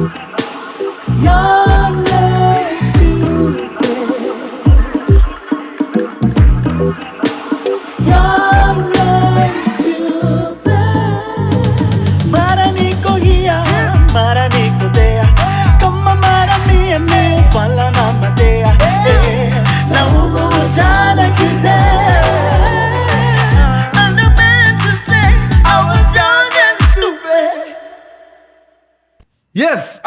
Young and stupid. Young and stupid. Mara niko here, mara niko there. Kama mara mia fala na madea. Na umu ujana kizee. And I meant to say I was young and stupid. Yes,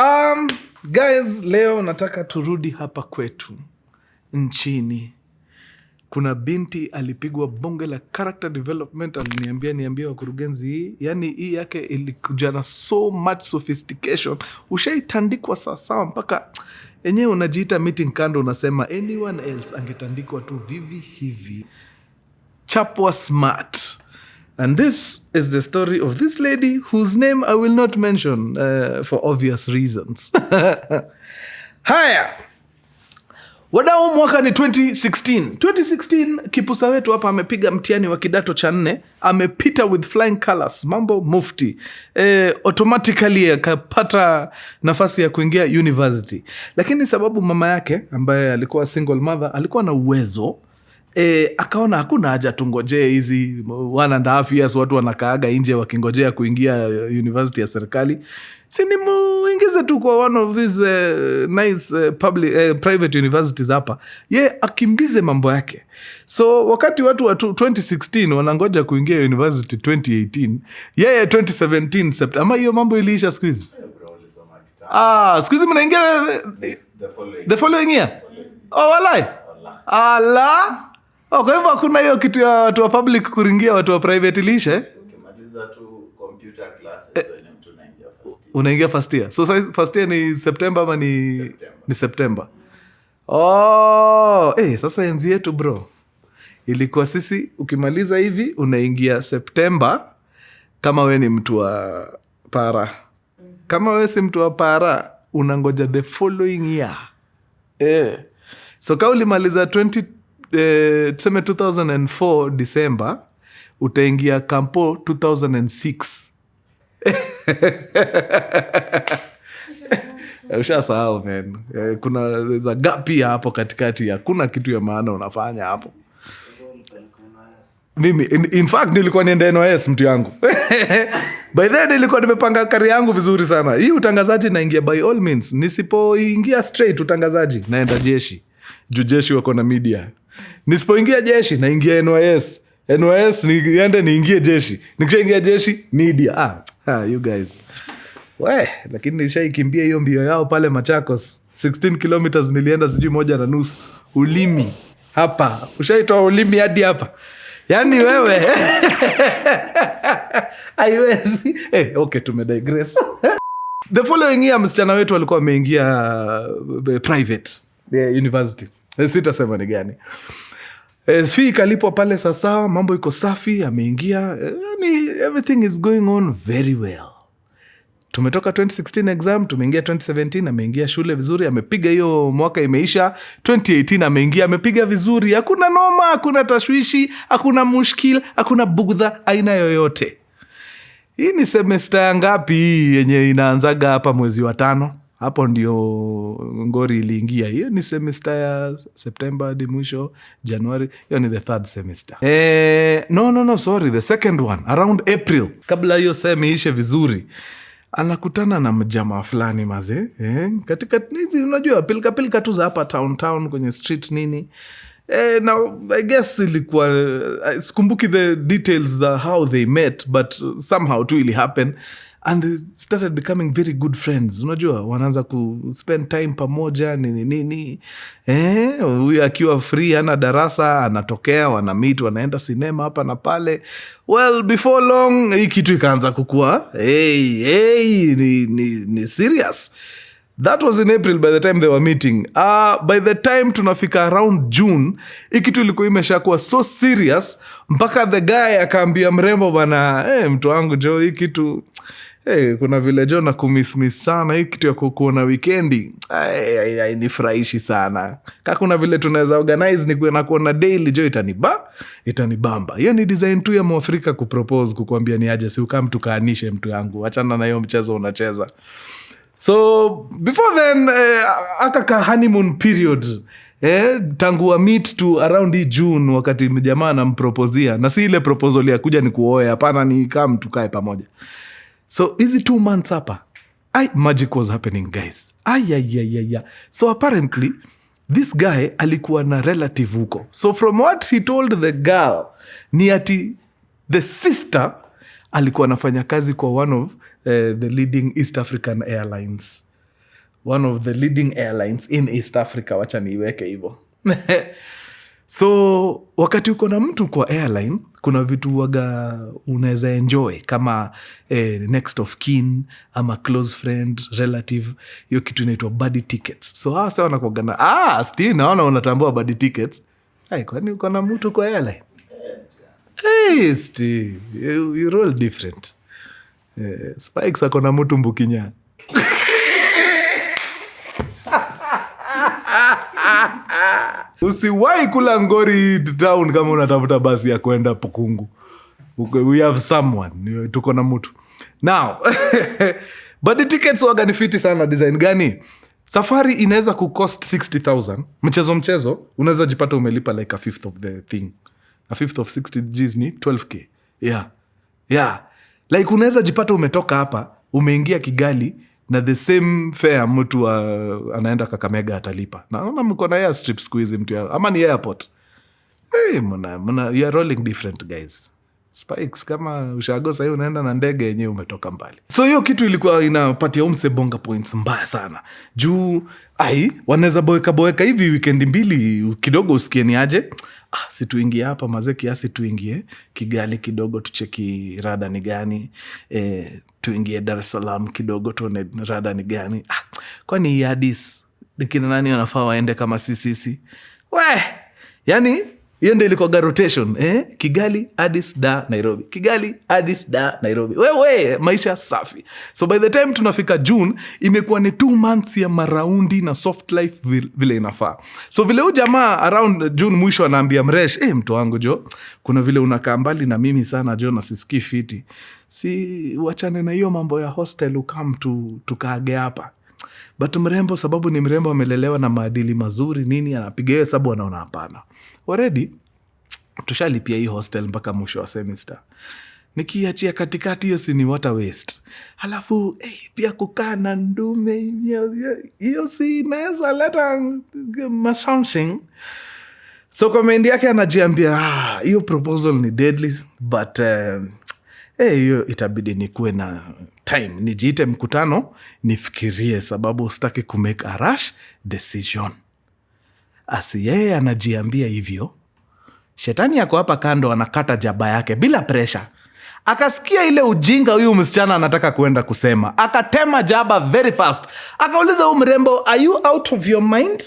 guys, leo nataka turudi hapa kwetu nchini. Kuna binti alipigwa bonge la character development, aliniambia wakurugenzi hii. Yani hii yake ilikuja na so much sophistication. Ushaitandikwa sawa mpaka enyewe unajiita meeting kando unasema anyone else angetandikwa tu vivi hivi. Chapwa smart. And this is the story of this lady whose name I will not mention for obvious reasons. Haya. Wadau, mwaka ni 2016. 2016 kipusa wetu hapa amepiga mtihani wa kidato cha 4, amepita with flying colors, mambo mufti. Automatically akapata nafasi ya kuingia university. Lakini sababu mama yake ambaye alikuwa single mother alikuwa na uwezo, akaona hakuna haja tungojee hizi 1.5 years watu wanakaaga nje wakingojea kuingia university ya serikali. Sini muingize tu kwa one of these nice private universities hapa. Ye akimbize mambo yake. So wakati watu wa 2016 wanangoja kuingia university 2018, yeye 2017 September. Ama hiyo mambo iliisha siku hizi? Siku hizi mnaingia the following year. Oh, walai. Ala. Kwa hivyo hakuna hiyo kitu ya watu wa public kuringia watu wa private ilisha Ukimaliza tu computer classes mtu unaingia first year. Unaingia first year. So first year ni September ama ni September. Sasa enzi yetu bro. Ilikuwa sisi ukimaliza hivi unaingia September kama we ni mtu wa para. Kama we si mtu wa para unangoja the following year. So kama ulimaliza tuseme 2004 December, utaingia kampo 2006. Ushasahau man. Kuna za gapi hapo katikati, hakuna kitu ya maana unafanya hapo. Mimi in fact nilikuwa niende NYS mtu yangu. By then nilikuwa nimepanga kari yangu vizuri sana. Hii utangazaji naingia by all means. Nisipoingia straight utangazaji naenda jeshi. Jeshi wako na media. Nisipoingia jeshi naingia NYS. NYS niingie jeshi. Nikishaingia jeshi media. You guys. Lakini nilishaikimbia hiyo mbio yao pale Machakos. 16 kilometers nilienda sijui 1.5. Ulimi hapa. Ushaitoa ulimi hadi hapa. Yaani wewe. Haiwezi. Okay, tumedigress. The following year msichana wetu alikuwa ameingia private university. Sitasema ni gani. Fee kalipwa pale sasa, mambo iko safi, ameingia. Yani everything is going on very well. Tumetoka 2016 exam, tumeingia 2017, ameingia shule vizuri, amepiga hiyo mwaka imeisha. 2018 ameingia, amepiga vizuri, hakuna noma, hakuna tashwishi, hakuna mushkil, hakuna bugdha aina yoyote. Hii ni semester ngapi hii yenye inaanzaga hapa mwezi wa 5? Hapo ndio ngori iliingia. Hiyo ni semester ya September hadi mwisho January. Hiyo ni the 3rd semester. No, sorry, the second one around April. Kabla hiyo semi ishe vizuri, anakutana na mjamaa fulani maze. Katika hizi unajua pilika tu za hapa town kwenye street nini. Now I guess ilikuwa sikumbuki the details how they met, but somehow tu ili happen and they started becoming very good friends. Unajua wanaanza ku spend time pamoja nini. Huyu akiwa free hana darasa anatokea, wana meet, wanaenda cinema hapa na pale. Well, before long hii kitu ikaanza kukua ni serious. That was in April by the time they were meeting. By the time tunafika around June, hii kitu ilikuwa imeshakuwa so serious mpaka the guy akaambia mrembo bana, mtu wangu Jo, hii kitu kuna vile Jo na kumiss sana, hii kitu ya kuona weekendi nifurahishi sana. Kuna vile tunaweza organize ni na kuona daily Jo, itanibamba. Hiyo ni design tu ya Mwafrika kupropose, kukuambia ni aje si ukam tukaanishe mtu yangu, achana na hiyo mchezo unacheza. So before then akaka honeymoon period tangu wa meet to around hii June, wakati jamaa anampropozia, na si ile proposal ya kuja ni kuoe, hapana, ni kama tukae pamoja. So hizi 2 months hapa, magic was happening, guys. So apparently this guy alikuwa na relative huko. So from what he told the girl, ni ati the sister alikuwa anafanya kazi kwa one of the leading East African airlines. One of the leading airlines in East Africa, wacha niweke hivyo. So wakati uko na mtu kwa airline, kuna vitu waga unaweza enjoy kama next of kin ama close friend, relative. Hiyo kitu inaitwa buddy tickets. So sawa wanakuagana, Steve, naona unatambua buddy tickets. Kwani uko na mtu kwa airline? Hey, Steve, you roll different. Spikes ako na mtu Mbukinya. Usiwahi kula ngori town kama unatafuta basi ya kwenda Pukungu. We have someone, tuko na mtu. Now, but the tickets waga ni fiti sana. Design gani? Safari inaweza kucost 60,000. Mchezo unaweza jipata umelipa like a fifth of the thing. A fifth of 60 G's ni 12K. Yeah. Like unaweza jipata umetoka hapa, umeingia Kigali na the same fare mtu anaenda Kakamega atalipa. Naona mko na airstrip siku hizi mtu ama ni airport. Hey, mna you are rolling different, guys. Spikes kama ushago sasa unaenda na ndege yenyewe umetoka mbali. So hiyo kitu ilikuwa inapatia umse bonga points mbaya sana. Juu wanaweza boeka hivi weekend mbili kidogo usikie ni aje. Si tuingie hapa mazee kiasi, tuingie Kigali kidogo tucheki rada ni gani, tuingie Dar es Salaam kidogo tuone rada ni gani. Kwani Addis nikina nani wanafaa waende kama sisi? Yani hiyo ndio ilikuwa rotation, Kigali, Addis, Dar, Nairobi. Kigali, Addis, Dar, Nairobi. Maisha safi. So by the time tunafika June, imekuwa ni 2 months ya maraundi na soft life vile inafaa. So vile huyu jamaa around June mwisho anaambia Mresh, mtu wangu Jo, kuna vile unakaa mbali na mimi sana Jo, na sisikii fiti. Si wachane na hiyo mambo ya hostel, ukam tukaage hapa. But mrembo, sababu ni mrembo, amelelewa na maadili mazuri nini, anapiga hiyo sababu anaona hapana. Already tushalipia hii hostel mpaka mwisho wa semester. Nikiachia katikati hiyo si ni water waste. Halafu pia kukaa na ndume hiyo si inaweza leta something. So comment yake anajiambia hiyo proposal ni deadly, but hiyo itabidi nikuwe na time, nijiite mkutano nifikirie, sababu sitaki kumake a rush decision. Yeye anajiambia hivyo, shetani yako hapa kando anakata jaba yake bila pressure. Akasikia ile ujinga huyu msichana anataka kuenda kusema, akatema jaba very fast. Akauliza huyu mrembo, are you out of your mind?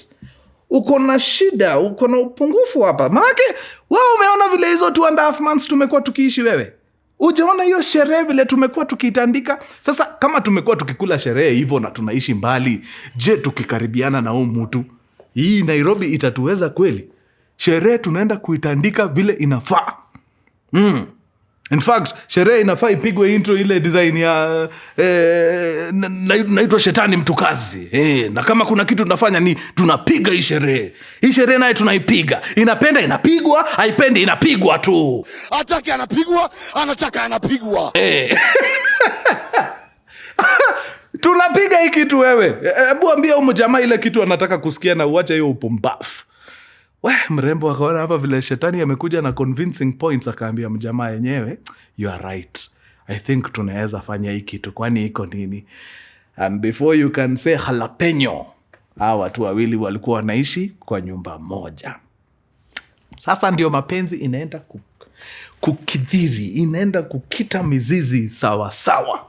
Uko na shida, uko na upungufu hapa. Manake wewe umeona vile hizo 2.5 months tumekuwa tukiishi wewe? Ujaona hiyo sherehe vile tumekuwa tukitandika? Sasa kama tumekuwa tukikula sherehe hivyo na tunaishi mbali, je, tukikaribiana na huyu mtu, hii Nairobi itatuweza kweli? Sherehe tunaenda kuitandika vile inafaa. In fact, sherehe inafaa ipigwe intro ile design ya naitwa shetani mtukazi. Na kama kuna kitu tunafanya ni tunapiga hii sherehe. Hii sherehe naye tunaipiga. Inapenda inapigwa, haipendi inapigwa tu. Hataki anapigwa, anataka anapigwa. Tunapiga hii kitu wewe. Hebu ambia huyu jamaa ile kitu anataka kusikia na uache hiyo upumbafu. Mrembo akaona hapa vile shetani amekuja na convincing points, akaambia mjamaa yenyewe, you are right. I think tunaweza fanya hii kitu, kwani iko nini? And before you can say jalapeno, hawa watu wawili walikuwa wanaishi kwa nyumba moja. Sasa ndio mapenzi inaenda kukithiri, inaenda kukita mizizi sawa sawa.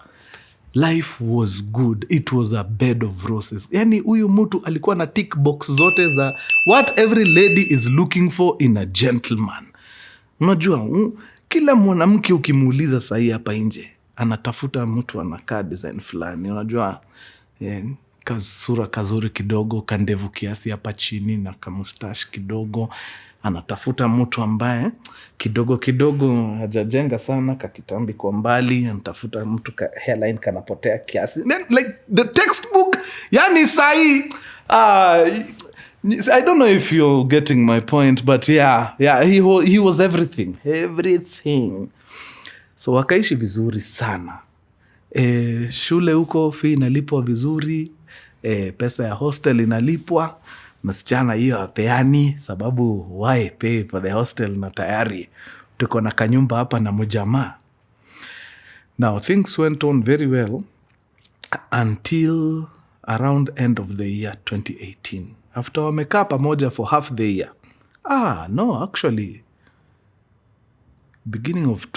Life was good. It was a bed of roses. Yani huyu mtu alikuwa na tick box zote za what every lady is looking for in a gentleman. Unajua, kila mwanamke ukimuuliza sahi hapa nje, anatafuta mtu anakaa design fulani. Unajua, kasura kazuri kidogo, kandevu kiasi hapa chini na kamustash kidogo. Anatafuta mtu ambaye kidogo kidogo hajajenga sana, kakitambi kwa mbali. Anatafuta mtu hairline kanapotea kiasi. Like the textbook, yani sahi. I don't know if you're getting my point, but yeah, he was everything. So wakaishi vizuri sana. Shule huko fee inalipwa vizuri, pesa ya hostel inalipwa. Msichana hiyo hapeani, sababu why pay for the hostel na tayari tuko na kanyumba hapa na mjamaa. Now things went on very well until around end of the year 2018. After wamekaa pamoja for half the year. No, actually beginning of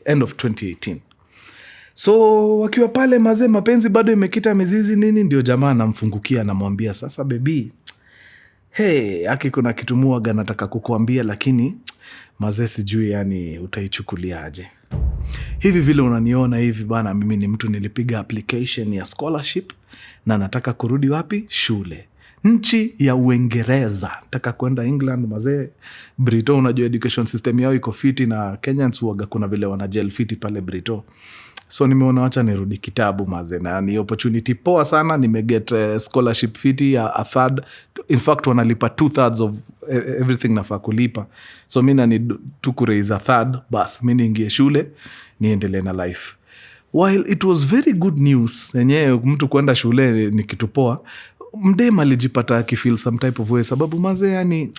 end of 2018. So wakiwa pale mazee, mapenzi bado imekita mizizi nini, ndio jamaa anamfungukia, anamwambia sasa baby, haki kuna kitu muaga nataka kukuambia, lakini mazee sijui yani utaichukuliaje. Hivi vile unaniona hivi bana, mimi ni mtu nilipiga application ya scholarship na nataka kurudi wapi? Shule. Nchi ya Uingereza. Nataka kwenda England mazee. Brito, unajua education system yao iko fiti, na Kenyans huaga kuna vile wanajel fiti pale Brito. So nimeona wacha nirudi kitabu mazee, na ni opportunity poa sana. Nimeget scholarship fiti ya a third. In fact wanalipa 2/3 of everything nafaa kulipa. So mina ni tu kuraise a third, bas mimi niingie shule niendelee na life. While it was very good news, yenyewe mtu kwenda shule ni kitu poa, mdema alijipata akifeel some type of way, sababu mazee yani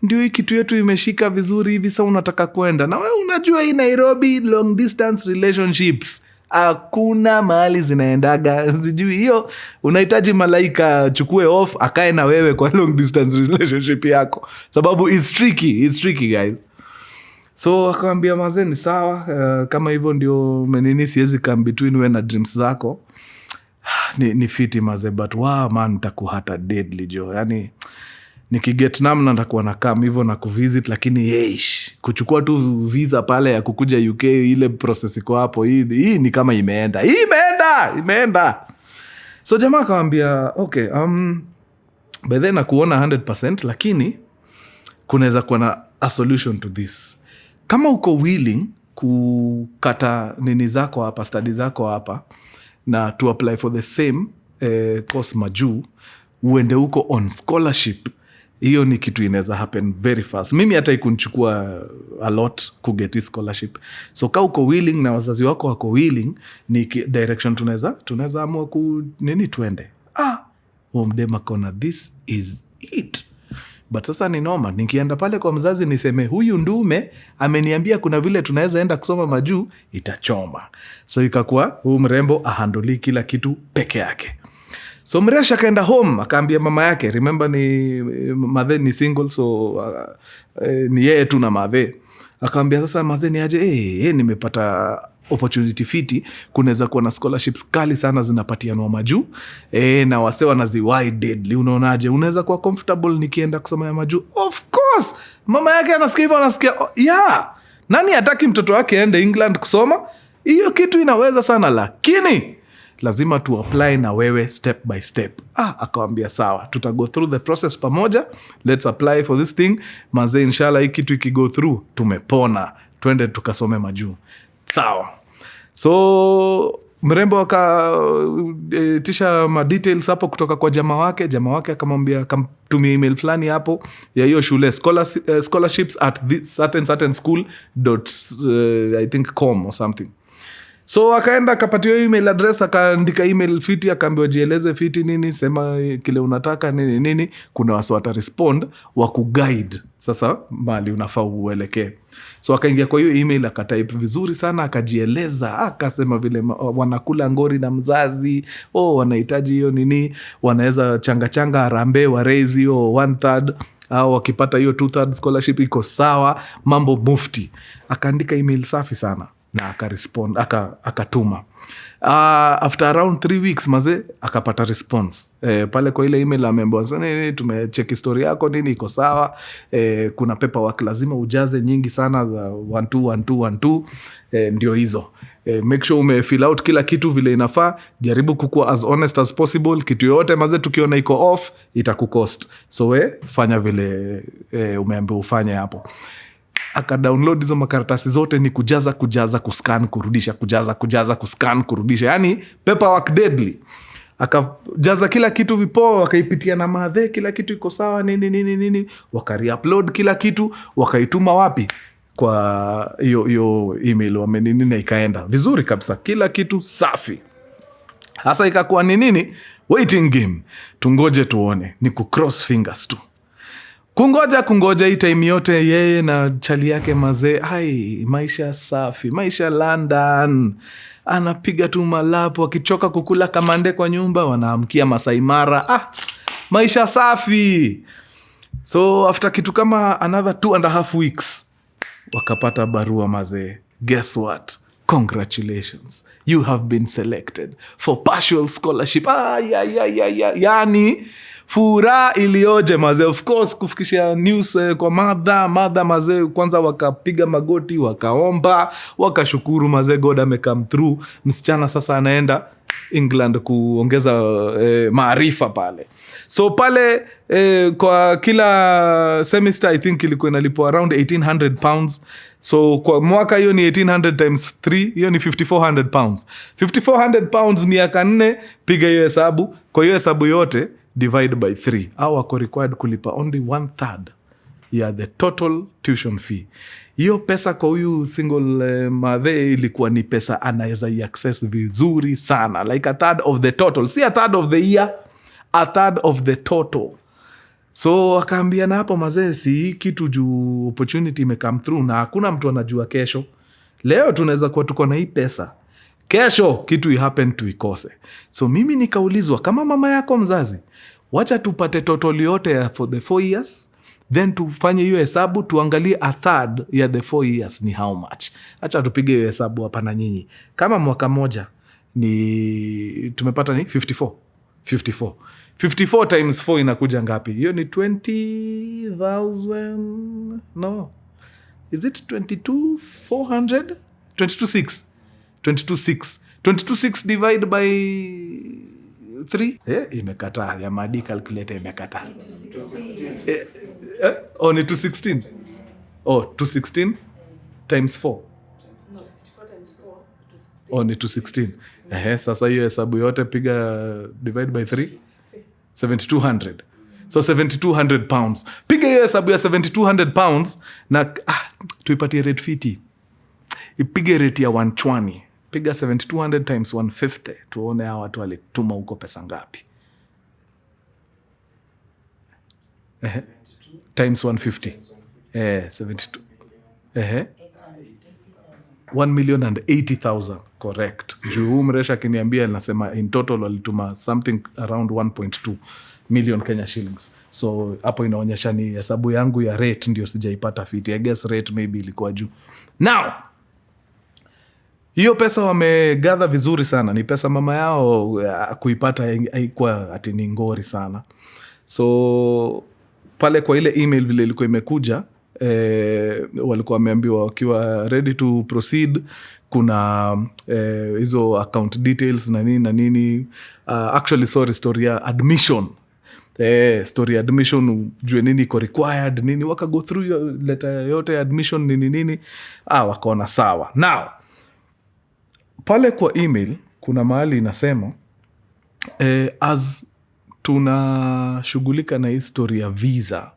ndio hii kitu yetu imeshika vizuri hivi, sasa unataka kwenda. Na wewe unajua hii Nairobi long distance relationships hakuna mahali zinaendaga, sijui hiyo unahitaji malaika chukue off akae na wewe kwa long distance relationship yako, sababu it's tricky guys. So akamwambia mazee ni sawa, kama hivyo ndio nini, siwezi come between wewe na dreams zako, ni fiti mazee, but man nitakuhata deadly jo. Yani nikiget namna nitakuwa na come hivyo na kuvisit, lakini kuchukua tu visa pale ya kukuja UK, ile process iko hapo, hii ni kama imeenda. So jamaa akamwambia okay, by then nakuona 100%, lakini kunaweza kuwa na a solution to this. Kama uko willing kukata nini zako hapa, study zako hapa, na to apply for the same course majuu, uende huko on scholarship, hiyo ni kitu inaweza happen very fast. Mimi hata ikunichukua a lot kuget scholarship. So kama uko willing na wazazi wako wako willing, ni direction tunaweza amua nini tuende. Mdema kona this is it. But sasa ni noma, nikienda pale kwa mzazi niseme huyu ndume ameniambia kuna vile tunaweza enda kusoma majuu, itachoma. So ikakuwa huyu mrembo ahandoli kila kitu peke yake. So mresha kaenda home, akaambia mama yake, remember ni madhe ni single, so ni yeye tu na madhe. Akaambia sasa madhe ni aje, nimepata opportunity fiti, kunaweza kuwa na scholarships kali sana zinapatianwa majuu, na wase wanaziwai deadly, unaonaje? Unaweza kuwa comfortable nikienda kusoma ya majuu? Of course. Mama yake anasikia hivyo, anasikia nani hataki mtoto wake aende England kusoma? Hiyo kitu inaweza sana, lakini lazima tu apply na wewe step by step. Akawambia sawa, tuta go through the process pamoja, let's apply for this thing mazee, inshallah hii kitu ikigo through tumepona, twende tukasome majuu. Sawa. So mrembo akatisha ma details hapo kutoka kwa jamaa wake akamwambia akamtumia email fulani hapo ya hiyo shule, scholarships at this certain school I think com or something. So akaenda akapatiwa email address, akaandika email fiti, akaambiwa jieleze fiti nini, sema kile unataka nini, kuna watu wata respond wa kuguide sasa mali unafaa uelekee. So akaingia kwa hiyo email, akatype vizuri sana, akajieleza, akasema vile wanakula ngori na mzazi, wanahitaji hiyo nini, wanaweza changa harambee wa raise hiyo 1/3 au wakipata hiyo 2/3 scholarship iko sawa, mambo mufti. Akaandika email safi sana na akarespond, akatuma. After around 3 weeks maze akapata response pale kwa ile email, ameambiwa nini, tumecheck history yako nini iko sawa, kuna paperwork lazima ujaze nyingi sana za 12 ndio hizo. Make sure umefill out kila kitu vile inafaa. Jaribu kukuwa as honest as possible. Kitu yote maze tukiona iko off itakucost, so fanya vile umeambiwa ufanye hapo. Akadownload hizo makaratasi zote, ni kujaza kuscan kurudisha, kujaza kuscan kurudisha, yani paperwork deadly. Akajaza kila kitu vipoa, wakaipitia na madhe, kila kitu iko sawa, nini, wakari-upload kila kitu, wakaituma wapi? Kwa hiyo email wamenini, na ikaenda vizuri kabisa, kila kitu safi. Hasa ikakuwa ni nini? Waiting game. Tungoje tuone, ni kucross fingers tu. Kungoja hii time yote, yeye na chali yake mazee, maisha safi, maisha London. Anapiga tu malapo, akichoka kukula kamande kwa nyumba, wanaamkia Masai Mara. Maisha safi. So after kitu kama another 2.5 weeks, wakapata barua mazee. Guess what? Congratulations. You have been selected for partial scholarship. Yani furaha ilioje mazee. Of course kufikisha news kwa mother mazee, kwanza wakapiga magoti, wakaomba, wakashukuru mazee, God ame come through. Msichana sasa anaenda England kuongeza maarifa pale. So pale kwa kila semester I think ilikuwa inalipwa around 1,800 pounds. So kwa mwaka hiyo ni 1,800 times 3, hiyo ni 5,400 pounds. 5,400 pounds miaka 4, piga hiyo hesabu. Kwa hiyo hesabu yote divide by 3. Au wako required kulipa only 1/3 ya the total tuition fee. Hiyo pesa kwa huyu single mother ilikuwa ni pesa anaweza i-access vizuri sana. Like 1/3 of the total. Si 1/3 of the year, 1/3 of the total. So akaambia na hapo mazee, si kitu juu opportunity ime come through na hakuna mtu anajua kesho. Leo tunaweza kuwa tuko na hii pesa, kesho kitu happen to ikose. So mimi nikaulizwa kama mama yako mzazi, wacha tupate total yote for the 4 years, then tufanye hiyo hesabu, tuangalie 1/3 ya the 4 years ni how much. Acha tupige hiyo hesabu hapa na nyinyi. Kama mwaka moja ni tumepata ni 54 times 4 inakuja ngapi? Hiyo ni 20,000. No, is it 22,400? 22,600. 22,600 divide by 3. Imekataa ya madi calculator, imekataa. Ni 216. 216 times 4. Ni 216. Sasa hiyo hesabu yote piga divide by 3. 7,200. So 7,200 pounds. Piga hiyo hesabu ya 7,200 pounds na tuipatie rate fiti. Ipige rate ya 120. Piga 7,200 times 150. Tuone hawa watu walituma huko pesa ngapi. Times 150. 72. 1,080,000. Correct. Juu mresha kiniambia nasema in total walituma something around 1.2 million Kenya shillings. So hapo inaonyesha ni hesabu yangu ya rate ndio sijaipata fiti. I guess rate maybe ilikuwa juu. Now, hiyo pesa wamegather vizuri sana. Ni pesa mama yao kuipata haikuwa ati ni ngori sana. So pale kwa ile email vile ilikuwa imekuja, walikuwa wameambiwa wakiwa ready to proceed, kuna hizo account details na nini. Actually story ya admission. Story ya admission, jue nini iko required, nini, waka go through your letter yote ya admission, nini. Wakaona sawa. Now, pale kwa email, kuna mahali inasema, as tunashughulika na hii story ya visa,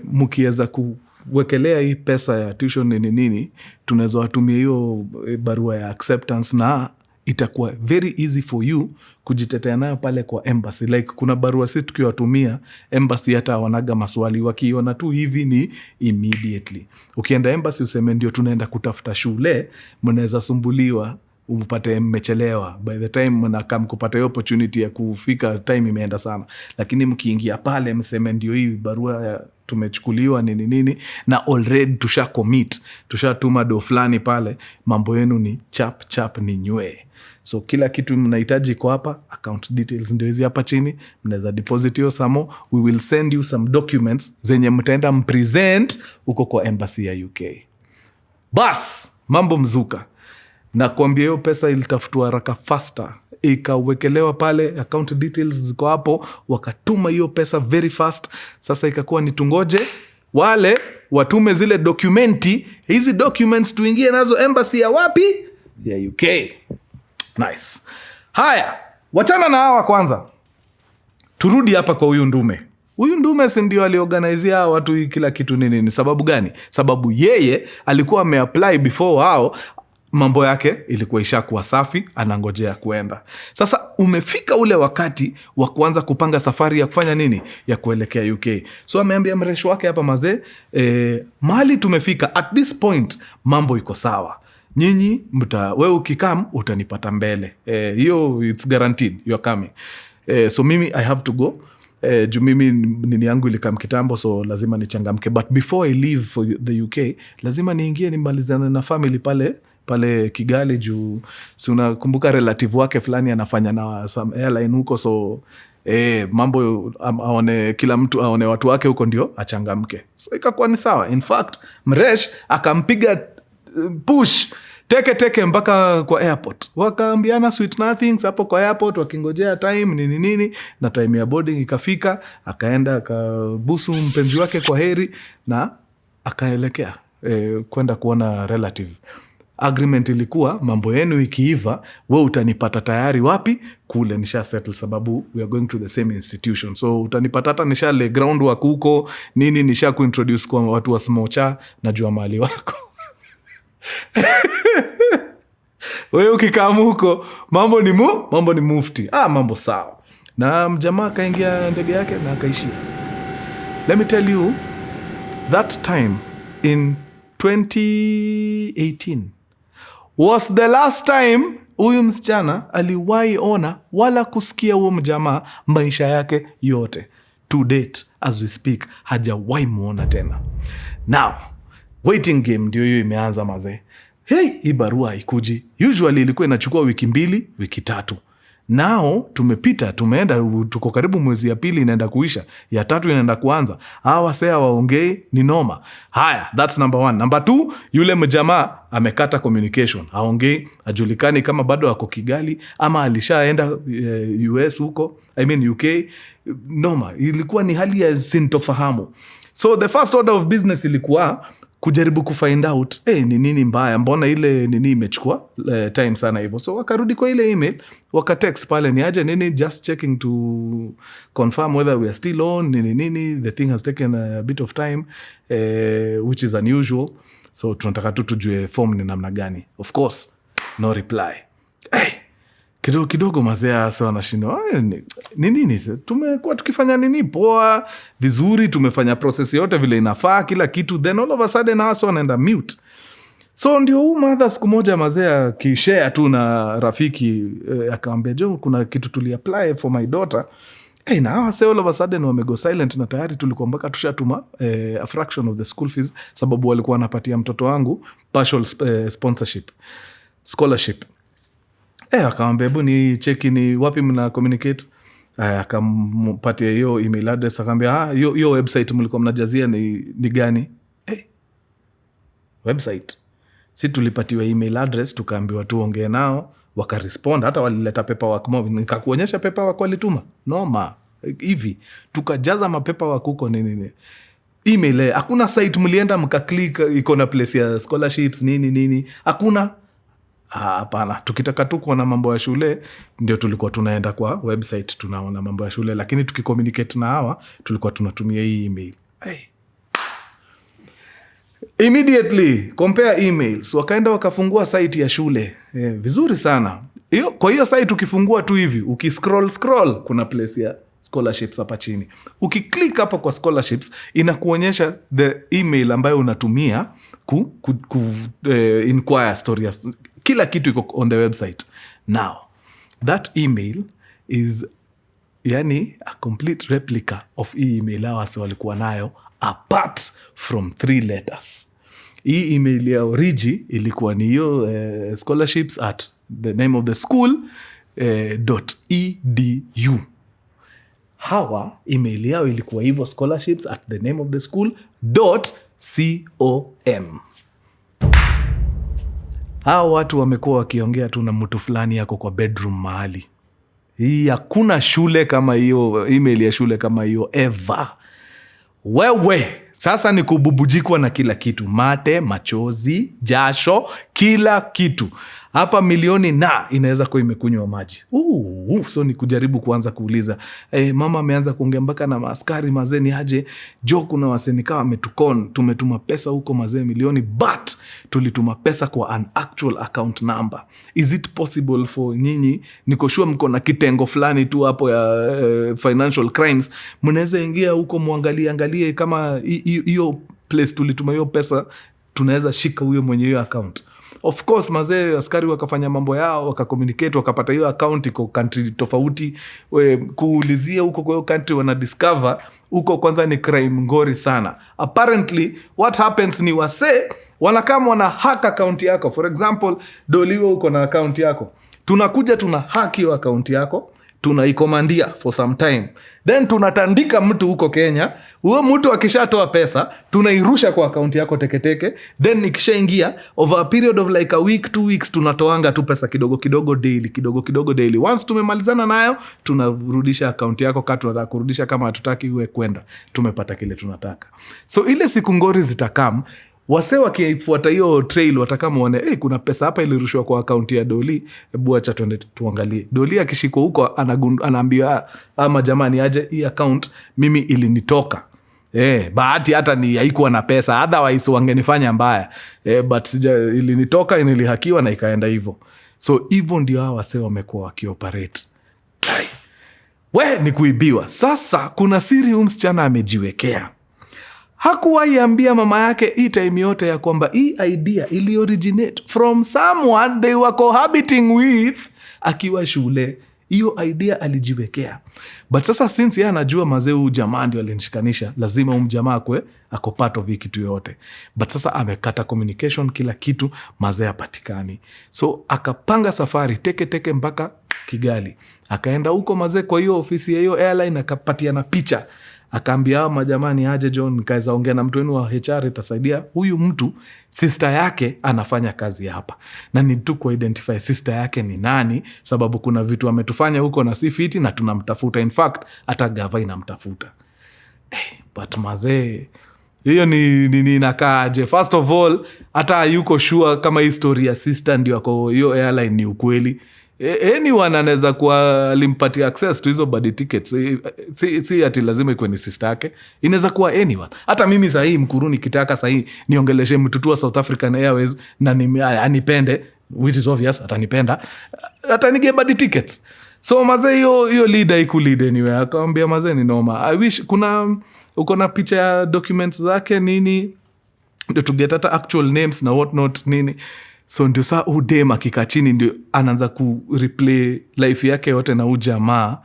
mkiweza kuwekelea hii pesa ya tuition nini, tunaweza watumia hiyo barua ya acceptance na itakuwa very easy for you kujitetea nayo pale kwa embassy. Like kuna barua sisi tukiwatumia embassy hata wanaga maswali, wakiona tu hivi ni immediately. Ukienda embassy useme ndio tunaenda kutafuta shule, mnaweza sumbuliwa upate mmechelewa. By the time mnakam kupata hiyo opportunity ya kufika, time imeenda sana. Lakini mkiingia pale mseme ndio hii barua tumechukuliwa nini na already tusha commit, tushatuma do fulani pale, mambo yenu ni chap ni nywe. So kila kitu mnahitaji iko hapa, account details ndio hizi hapa chini, mnaweza deposit hiyo samo. We will send you some documents zenye mtaenda mpresent uko kwa embassy ya UK. Bas, mambo mzuka. na kuambia hiyo pesa ilitafutwa haraka faster, ikawekelewa pale, account details ziko hapo, wakatuma hiyo pesa very fast. Sasa ikakuwa ni tungoje wale watume zile dokumenti, hizi documents tuingie nazo embassy ya wapi? Ya UK. Nice. Haya, wachana na hawa kwanza, turudi hapa kwa huyu Ndume. Huyu Ndume si ndio aliorganizea watu kila kitu nini? Ni sababu gani? Sababu yeye alikuwa ameapply before hao, mambo yake ilikuwa ishakuwa safi, anangojea kuenda. Sasa umefika ule wakati wa kuanza kupanga safari ya kufanya nini? Ya kuelekea UK. So ameambia mresho wake hapa, mazee, mahali tumefika at this point, mambo iko sawa. Nyinyi wewe ukikam utanipata mbele. Hiyo it's guaranteed you are coming. So mimi I have to go. Juu mimi nini yangu ilikam kitambo, so lazima nichangamke. But before I leave for the UK, lazima niingie nimalizane na family pale Kigali, juu si unakumbuka relative wake fulani anafanya na some airline huko, so mambo aone, kila mtu aone watu wake huko ndio achangamke. So ikakuwa ni sawa. In fact, Mresh akampiga push teke mpaka kwa airport, wakaambiana sweet nothings hapo kwa airport, wakingojea time nini, na time ya boarding ikafika, akaenda akabusu mpenzi wake kwa heri na akaelekea kwenda kuona relative. Agreement ilikuwa mambo yenu ikiiva, wewe utanipata tayari wapi? Kule nisha settle, sababu we are going to the same institution, so utanipata hata nisha lay groundwork huko nini, nisha kuintroduce kwa watu wa smocha, najua mali wako wewe ukikamu huko, mambo ni mufti. Mambo sawa. Na mjamaa akaingia ndege yake na akaishia. Let me tell you, that time in 2018 was the last time huyu msichana aliwahi ona wala kusikia huo mjamaa maisha yake yote. To date, as we speak, hajawahi muona tena. Now, waiting game ndio hiyo imeanza mazee. Hii barua haikuji. Usually ilikuwa inachukua wiki 2, wiki 3. Now tumepita, tumeenda, tuko karibu mwezi ya 2 inaenda kuisha, ya 3 inaenda kuanza. Hawa sea waongei ni noma. Haya, that's number 1. Number 2, yule mjamaa amekata communication. Haongei, hajulikani kama bado ako Kigali ama alishaenda US huko, I mean UK. Noma, ilikuwa ni hali ya sintofahamu. So the first order of business ilikuwa kujaribu kufind out ni nini mbaya, mbona ile nini imechukua time sana hivyo. So wakarudi kwa ile email, wakatext pale ni aje nini, just checking to confirm whether we are still on nini, the thing has taken a bit of time, which is unusual, so tunataka tu tujue form ni namna gani. Of course no reply. Kidogo mazea sawa na shindo. Nini tumekuwa tukifanya nini poa vizuri, tumefanya process yote vile inafaa kila kitu, then all of a sudden haso wanaenda mute. So ndio huu mother siku moja mazea kishare tu na rafiki, akamwambia jo kuna kitu tuli-apply for my daughter. Na hawa say all of a sudden wamego silent, na tayari tulikuwa mpaka tushatuma a fraction of the school fees, sababu walikuwa wanapatia mtoto wangu partial sponsorship scholarship. Akamwambia hebu ni cheki ni wapi mna communicate. Akampatia hiyo email address, akamwambia hiyo website mlikuwa mnajazia ni gani? Website. Si tulipatiwa email address, tukaambiwa tuongee nao, wakarespond, hata walileta paperwork mob, nikakuonyesha paperwork walituma. Noma. Hivi tukajaza mapaperwork huko nini. Email, hakuna site mlienda mkaklik iko na place ya scholarships nini. Hakuna. Hapana, tukitaka tu kuona mambo ya shule ndio tulikuwa tunaenda kwa website tunaona mambo ya shule, lakini tukicommunicate na hawa tulikuwa tunatumia hii email. Immediately compare emails, wakaenda wakafungua site ya shule. Vizuri sana. Kwa hiyo site ukifungua tu hivi, ukiscroll kuna place ya scholarships hapa chini. Ukiklik hapo kwa scholarships inakuonyesha the email ambayo unatumia inquire stories. Kila kitu iko on the website. Now, that email is a complete replica of email awase walikuwa nayo, apart from 3 letters. Hii email ya origi ilikuwa ni hiyo scholarships at the name of the school .edu. Hawa email yao ilikuwa hivyo, scholarships at the name of the school .com. Hao watu wamekuwa wakiongea tu na mtu fulani yako kwa bedroom mahali. Hii hakuna shule kama hiyo, email ya shule kama hiyo ever. Wewe sasa ni kububujikwa na kila kitu, mate, machozi, jasho, kila kitu. Hapa milioni na inaweza kuwa imekunywa maji. So ni kujaribu kuanza kuuliza, mama ameanza kuongea mpaka na maaskari mazeni aje, jo kuna waseni kama ametukon, tumetuma pesa huko mazee milioni, but tulituma pesa kwa an actual account number. Is it possible for nyinyi, niko sure mko na kitengo fulani tu hapo ya financial crimes, mnaweza ingia huko muangalie kama hiyo place tulituma hiyo pesa, tunaweza shika huyo mwenye hiyo account. Of course mazee askari wakafanya mambo yao, wakakommunicate, wakapata hiyo account iko country tofauti, kuulizia huko kwa hiyo country wana discover huko kwanza ni crime ngori sana. Apparently what happens ni wanakama wana hack account yako. For example, Doliwe uko na account yako, tunakuja tuna hack hiyo account yako, tunaikomandia for some time, then tunatandika mtu huko Kenya. Huyo mtu akishatoa pesa tunairusha kwa account yako teketeke, then ikishaingia over a period of like a week 2 weeks tunatoanga tu pesa kidogo kidogo daily. Once tumemalizana nayo tunarudisha account yako. Kama tunataka kurudisha, kama hatutaki uwe kwenda, tumepata kile tunataka. So ile siku ngori zitakam, wase wakifuata hiyo trail watakama wane, kuna pesa hapa ilirushwa kwa akaunti ya Doli, hebu acha tuende tuangalie. Doli akishiko huko anaambia ama jamani aje, hii account mimi ilinitoka. Bahati hata ni haikuwa na pesa, otherwise wangenifanya mbaya. But ilinitoka, nilihakiwa na ikaenda hivyo. So hivyo ndio hao wase wamekuwa wakioperate. Ni kuibiwa. Sasa kuna siri msichana amejiwekea. Hakuwahi ambia mama yake hii time yote ya kwamba hii idea ili originate from someone they were cohabiting with akiwa shule. Hiyo idea alijiwekea. But sasa since yeye anajua mazee huyu jamaa ndio alinishikanisha, lazima huyu jamaa kwe ako part of kitu yote. But sasa amekata communication, kila kitu, mazee hapatikani. So akapanga safari teke mpaka Kigali. Akaenda huko mazee kwa hiyo ofisi ya hiyo airline, akapatiana picha. Akaambia majamani aje John, nikaweza ongea na mtu wenu wa HR itasaidia. Huyu mtu sister yake anafanya kazi hapa, na ni tu kuidentify sister yake ni nani, sababu kuna vitu ametufanya huko na si fiti na tunamtafuta. In fact hata gava inamtafuta. But mazee hiyo ni nakaaje? First of all hata yuko sure kama historia sister ndio ako hiyo airline ni ukweli. Anyone anaweza kuwa alimpatia access to hizo body tickets. Si ati lazima ikuwe ni sister yake, inaweza kuwa anyone. Hata mimi sahii Mkuru nikitaka sahii niongeleshe mtutu wa South African Airways na anipende, which is obvious, atanipenda, atanige body tickets. So mazee hiyo leader ikulead anyway. Akamwambia mazee ni noma, I wish uko na picha ya documents zake nini to get hata actual names na what not nini. So ndio saa udem akika chini ndio anaanza kureplay life yake yote, na ujamaa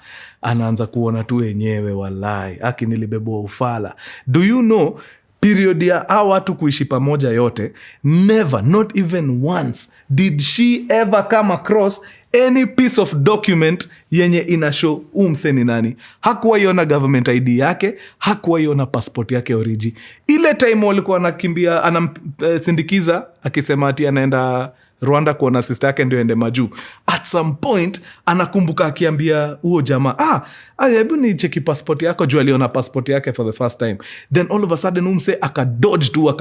anaanza kuona tu wenyewe, walai aki nilibebwa ufala. Do you know period ya hawa watu kuishi pamoja yote, never, not even once did she ever come across any piece of document yenye inashow umseni nani. Hakuwa iona government ID yake, hakuwa iona passport yake origi. Ile time walikuwa anakimbia anamsindikiza akisema ati anaenda Rwanda kuona sister yake ndio ende majuu. At some point anakumbuka akiambia huo jamaa, hebu ni cheki passport yako, juu aliona passport yake for the first time. Then all of a sudden umse akadodge tu,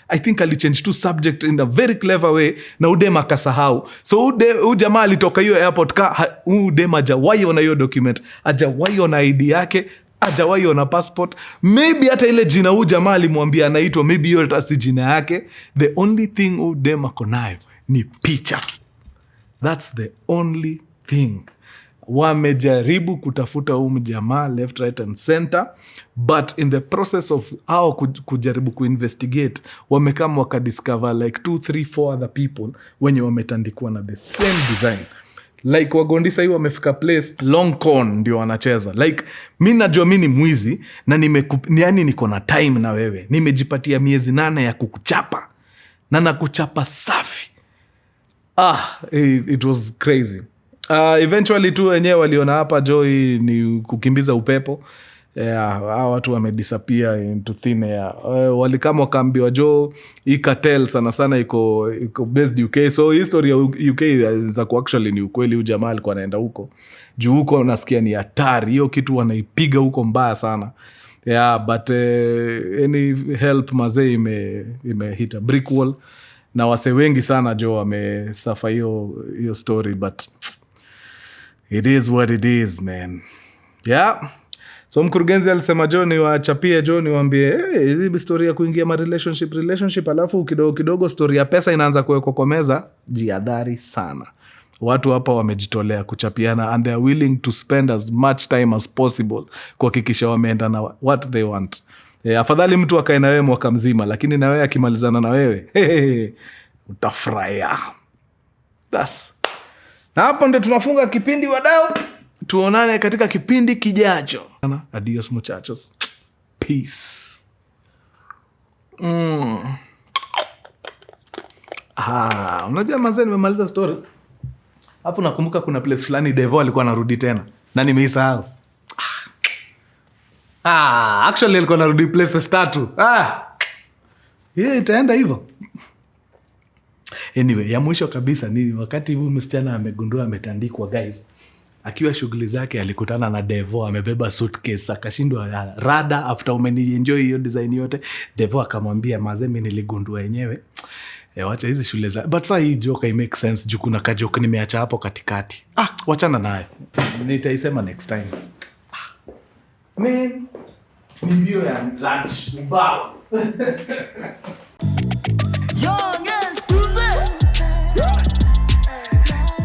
I think alichange tu subject in a very clever way, na udema akasahau. So huyu jamaa alitoka hiyo airport udema hajawahi ona hiyo document, hajawahi ona ID yake, hajawahi ona passport. Maybe hata ile jina huyu jamaa alimwambia anaitwa, maybe hiyo hata si jina yake. The only thing udema konayo ni picha. That's the only thing. Wamejaribu kutafuta huyu jamaa left, right and center, but in the process of kujaribu kuinvestigate, wamekama wakadiscover like 2, 3, 4 other people wenye wametandikwa na the same design. Like Wagondisa hii wamefika place long con ndio wanacheza. Like mimi najua mimi ni mwizi na yani niko na time na wewe, nimejipatia miezi 8 ya kukuchapa na nakuchapa safi. It was crazy. Eventually tu wenyewe waliona hapa Joy ni kukimbiza upepo. Yeah, hawa watu wamedisappear into thin air. Walikama wakaambiwa jo hii cartel sana sana iko based UK, so history ya UK za actually ni ukweli. Huyu jamaa alikuwa anaenda huko juu huko unasikia ni hatari, hiyo kitu wanaipiga huko mbaya sana. Yeah, but any help mazee imehit a brick wall na wase wengi sana jo wamesafa hiyo story, but it is what it is, man. Yeah. So mkurugenzi alisema jo niwachapie jo niwaambie hizi story ya kuingia ma relationship alafu kidogo kidogo story ya pesa inaanza kuwekwa kwa meza, jihadhari sana. Watu hapa wamejitolea kuchapiana and they are willing to spend as much time as possible kuhakikisha wameenda na what they want. Afadhali mtu akae na wewe mwaka mzima, lakini na wewe akimalizana na wewe utafurahia. Na hapo ndio tunafunga kipindi wadau. Tuonane katika kipindi kijacho. Adios muchachos. Peace. Unajua mazee nimemaliza story. Hapo nakumbuka kuna place fulani Devo alikuwa anarudi tena. Na nimeisahau. Actually alikuwa anarudi places 3. Itaenda hivyo. Anyway, ya mwisho kabisa ni wakati huyu msichana amegundua ametandikwa guys. Akiwa shughuli zake alikutana na Devo amebeba suitcase, akashindwa rada after umenienjoy hiyo design yote. Devo akamwambia mazee mimi niligundua yenyewe. Wacha hizi shule za but sasa hii joke make sense juu kuna kajoke nimeacha hapo katikati. Wachana naye. Nitaisema next time. Man, ni bio ya lunch mbao. Young and stupid.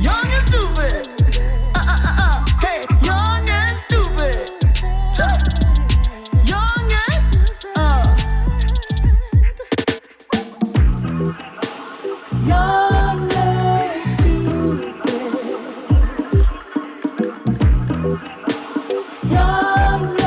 Young and stupid. Hey, young and stupid. Young and young and stupid. Young